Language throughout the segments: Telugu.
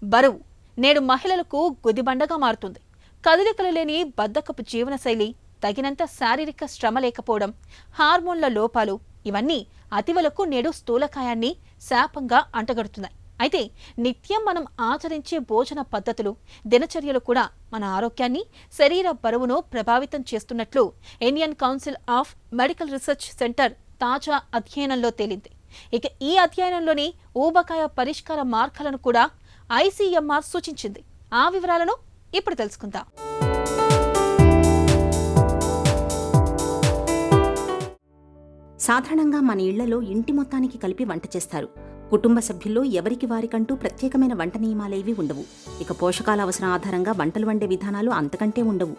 బరువు నేడు మహిళలకు గుదిబండగా మారుతుంది. కదలికలు లేని బద్ధకపు జీవనశైలి, తగినంత శారీరక శ్రమ లేకపోవడం, హార్మోన్ల లోపాలు ఇవన్నీ అతివలకు నేడు స్థూలకాయాన్ని శాపంగా అంటగడుతున్నాయి. అయితే నిత్యం మనం ఆచరించే భోజన పద్ధతులు, దినచర్యలు కూడా మన ఆరోగ్యాన్ని, శరీర బరువును ప్రభావితం చేస్తున్నట్లు Indian council of medical research centre తాజా అధ్యయనంలో తేలింది. ఇక ఈ అధ్యయనంలోని ఊబకాయ పరిష్కార మార్గాలను కూడా ఐసీఎంఆర్ సూచించింది. ఆ వివరాలను ఇప్పుడు తెలుసుకుందాం. సాధారణంగా మన ఇళ్లలో ఇంటి మొత్తానికి కలిపి వంట చేస్తారు. కుటుంబ సభ్యుల్లో ఎవరికి వారికంటూ ప్రత్యేకమైన వంట నియమాలేవి ఉండవు. ఇక పోషకాల అవసరం ఆధారంగా వంటలు వండే విధానాలు అంతకంటే ఉండవు.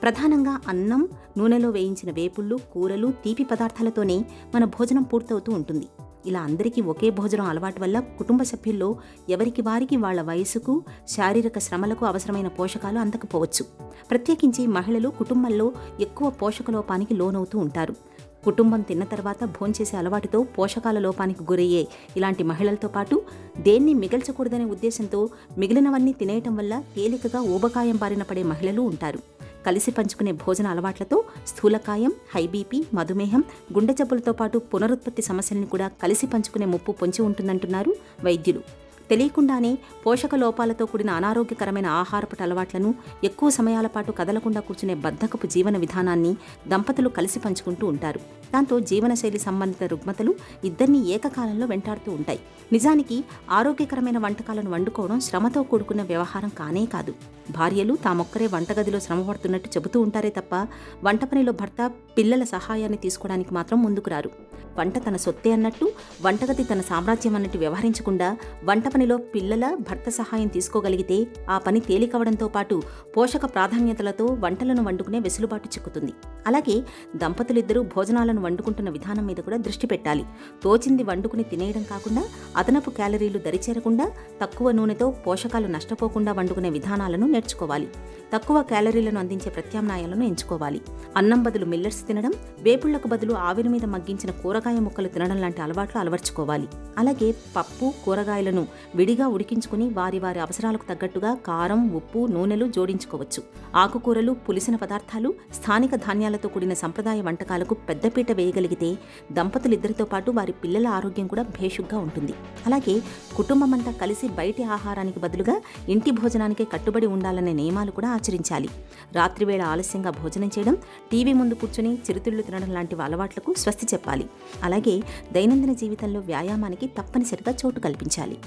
ప్రధానంగా అన్నం, నూనెలో వేయించిన వేపుళ్ళు, కూరలు, తీపి పదార్థాలతోనే మన భోజనం పూర్తవుతూ ఉంటుంది. ఇలా అందరికీ ఒకే భోజనం అలవాటు వల్ల కుటుంబ సభ్యుల్లో ఎవరికి వారికి వాళ్ల వయసుకు, శారీరక శ్రమలకు అవసరమైన పోషకాలు అందకపోవచ్చు. ప్రత్యేకించి మహిళలు కుటుంబంలో ఎక్కువ పోషకలోపానికి లోనవుతూ ఉంటారు. కుటుంబం తిన్న తర్వాత భోంచేసే అలవాటుతో పోషకాల లోపానికి గురయ్యే ఇలాంటి మహిళలతో పాటు దేన్ని మిగల్చకూడదనే ఉద్దేశంతో మిగిలినవన్నీ తినేయటం వల్ల తేలికగా ఊబకాయం బారిన పడే మహిళలు ఉంటారు. కలిసి పంచుకునే భోజన అలవాట్లతో స్థూలకాయం, హై బీపీ, మధుమేహం, గుండె జబ్బులతో పాటు పునరుత్పత్తి సమస్యల్ని కూడా కలిసి పంచుకునే ముప్పు పొంచి ఉంటుందంటున్నారు వైద్యులు. తెలియకుండానే పోషక లోపాలతో కూడిన అనారోగ్యకరమైన ఆహారపు అలవాట్లను, ఎక్కువ సమయాల పాటు కదలకుండా కూర్చునే బద్ధకపు జీవన విధానాన్ని దంపతులు కలిసి పంచుకుంటూ ఉంటారు. దాంతో జీవనశైలి సంబంధిత రుగ్మతలు ఇద్దరినీ ఏకకాలంలో వెంటాడుతూ ఉంటాయి. నిజానికి ఆరోగ్యకరమైన వంటకాలను వండుకోవడం శ్రమతో కూడుకున్న వ్యవహారం కానే కాదు. భార్యలు తామొక్కరే వంటగదిలో శ్రమపడుతున్నట్టు చెబుతూ ఉంటారే తప్ప వంట పనిలో భర్త, పిల్లల సహాయాన్ని తీసుకోవడానికి మాత్రం ముందుకు రారు. వంట తన సొత్తే అన్నట్టు, వంటగది తన సామ్రాజ్యం అన్నట్టు వ్యవహరించకుండా వంట పనిలో పిల్లల, భర్త సహాయం తీసుకోగలిగితే ఆ పని తేలికవడంతో పాటు పోషక ప్రాధాన్యతలతో వంటలను వండుకునే వెసులుబాటు చిక్కుతుంది. అలాగే దంపతులిద్దరూ భోజనాలను వండుకుంటున్న విధానం మీద కూడా దృష్టి పెట్టాలి. తోచింది వండుకుని తినేయడం కాకుండా, అదనపు క్యాలరీలు దరిచేరకుండా, తక్కువ నూనెతో పోషకాలు నష్టపోకుండా వండుకునే విధానాలను నేర్చుకోవాలి. తక్కువ క్యాలరీలను అందించే ప్రత్యామ్నాయాలను ఎంచుకోవాలి. అన్నం బదులు మిల్లెట్స్ తినడం, వేపుళ్లకు బదులు ఆవిరి మీద మగ్గించిన కూరగాయ ముక్కలు తినడం లాంటి అలవాట్లు అలవర్చుకోవాలి. అలాగే పప్పు, కూరగాయలను విడిగా ఉడికించుకుని వారి వారి అవసరాలకు తగ్గట్టుగా కారం, ఉప్పు, నూనెలు జోడించుకోవచ్చు. ఆకుకూరలు, పులిసిన పదార్థాలు, స్థానిక ధాన్యాలతో కూడిన సంప్రదాయ వంటకాలకు పెద్దపీట వేయగలిగితే దంపతులిద్దరితో పాటు వారి పిల్లల ఆరోగ్యం కూడా భేషుగ్గా ఉంటుంది. అలాగే కుటుంబమంతా కలిసి బయటి ఆహారానికి బదులుగా ఇంటి భోజనానికే కట్టుబడి ఉండాలనే నియమాలు కూడా ఆచరించాలి. రాత్రివేళ ఆలస్యంగా భోజనం చేయడం, టీవీ ముందు కూర్చుని చిరుతిళ్ళు తినడం లాంటి అలవాట్లకు స్వస్తి చెప్పాలి. అలాగే దైనందిన జీవితంలో వ్యాయామానికి తప్పనిసరిగా చోటు కల్పించాలి.